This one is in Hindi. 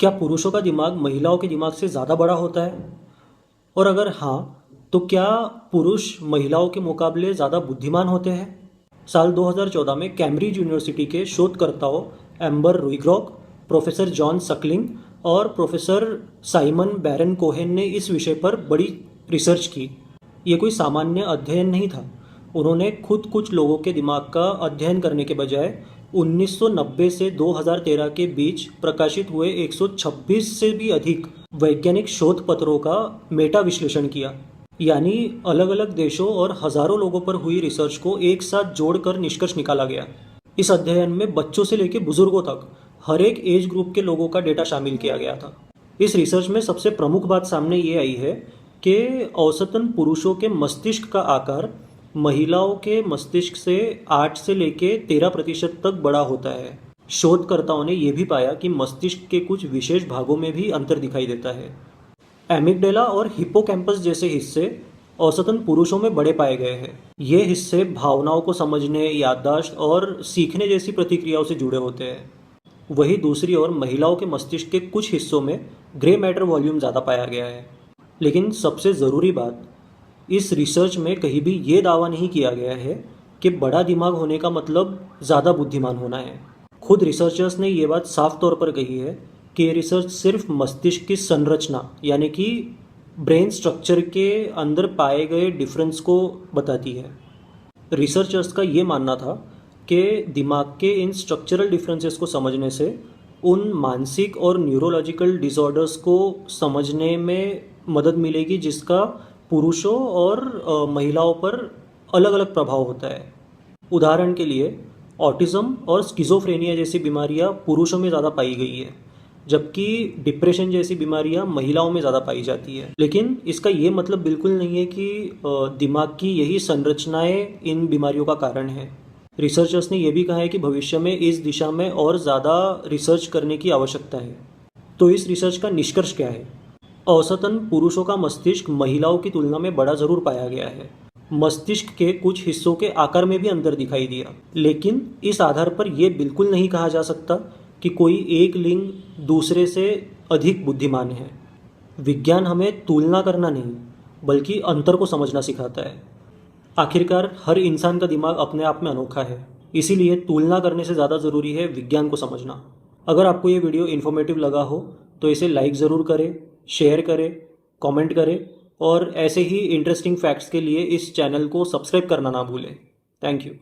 क्या पुरुषों का दिमाग महिलाओं के दिमाग से ज़्यादा बड़ा होता है? और अगर हाँ, तो क्या पुरुष महिलाओं के मुकाबले ज़्यादा बुद्धिमान होते हैं? साल 2014 में कैम्ब्रिज यूनिवर्सिटी के शोधकर्ताओं एम्बर रुइग्रॉक, प्रोफेसर जॉन सकलिंग और प्रोफेसर साइमन बैरन कोहेन ने इस विषय पर बड़ी रिसर्च की। ये कोई सामान्य अध्ययन नहीं था। उन्होंने खुद कुछ लोगों के दिमाग का अध्ययन करने के बजाय 1990 से 2013 के बीच प्रकाशित हुए 126 से भी अधिक वैज्ञानिक शोध पत्रों का मेटा विश्लेषण किया। यानी अलग अलग देशों और हजारों लोगों पर हुई रिसर्च को एक साथ जोड़कर निष्कर्ष निकाला गया। इस अध्ययन में बच्चों से लेकर बुजुर्गों तक हर एक एज ग्रुप के लोगों का डेटा शामिल किया गया था। इस रिसर्च में सबसे प्रमुख बात सामने ये आई है कि औसतन पुरुषों के मस्तिष्क का आकार महिलाओं के मस्तिष्क से 8 से लेके 13% तक बड़ा होता है। शोधकर्ताओं ने यह भी पाया कि मस्तिष्क के कुछ विशेष भागों में भी अंतर दिखाई देता है। एमिगडाला और हिप्पोकैम्पस जैसे हिस्से औसतन पुरुषों में बड़े पाए गए हैं। ये हिस्से भावनाओं को समझने, याददाश्त और सीखने जैसी प्रतिक्रियाओं से जुड़े होते हैं। वहीं दूसरी ओर महिलाओं के मस्तिष्क के कुछ हिस्सों में ग्रे मैटर वॉल्यूम ज़्यादा पाया गया है। लेकिन सबसे ज़रूरी बात, इस रिसर्च में कहीं भी ये दावा नहीं किया गया है कि बड़ा दिमाग होने का मतलब ज़्यादा बुद्धिमान होना है। खुद रिसर्चर्स ने ये बात साफ तौर पर कही है कि ये रिसर्च सिर्फ मस्तिष्क की संरचना यानी कि ब्रेन स्ट्रक्चर के अंदर पाए गए डिफरेंस को बताती है। रिसर्चर्स का ये मानना था कि दिमाग के इन स्ट्रक्चरल डिफरेंसेस को समझने से उन मानसिक और न्यूरोलॉजिकल डिसऑर्डर्स को समझने में मदद मिलेगी जिसका पुरुषों और महिलाओं पर अलग अलग प्रभाव होता है। उदाहरण के लिए ऑटिज्म और स्किज़ोफ्रेनिया जैसी बीमारियां पुरुषों में ज़्यादा पाई गई है, जबकि डिप्रेशन जैसी बीमारियां महिलाओं में ज़्यादा पाई जाती है। लेकिन इसका ये मतलब बिल्कुल नहीं है कि दिमाग की यही संरचनाएं इन बीमारियों का कारण है। रिसर्चर्स ने यह भी कहा है कि भविष्य में इस दिशा में और ज़्यादा रिसर्च करने की आवश्यकता है। तो इस रिसर्च का निष्कर्ष क्या है? औसतन पुरुषों का मस्तिष्क महिलाओं की तुलना में बड़ा ज़रूर पाया गया है। मस्तिष्क के कुछ हिस्सों के आकार में भी अंतर दिखाई दिया, लेकिन इस आधार पर यह बिल्कुल नहीं कहा जा सकता कि कोई एक लिंग दूसरे से अधिक बुद्धिमान है। विज्ञान हमें तुलना करना नहीं, बल्कि अंतर को समझना सिखाता है। आखिरकार हर इंसान का दिमाग अपने आप में अनोखा है, इसीलिए तुलना करने से ज़्यादा ज़रूरी है विज्ञान को समझना। अगर आपको ये वीडियो इन्फॉर्मेटिव लगा हो तो इसे लाइक ज़रूर करें, शेयर करें, कमेंट करें और ऐसे ही इंटरेस्टिंग फैक्ट्स के लिए इस चैनल को सब्सक्राइब करना ना भूलें। Thank you.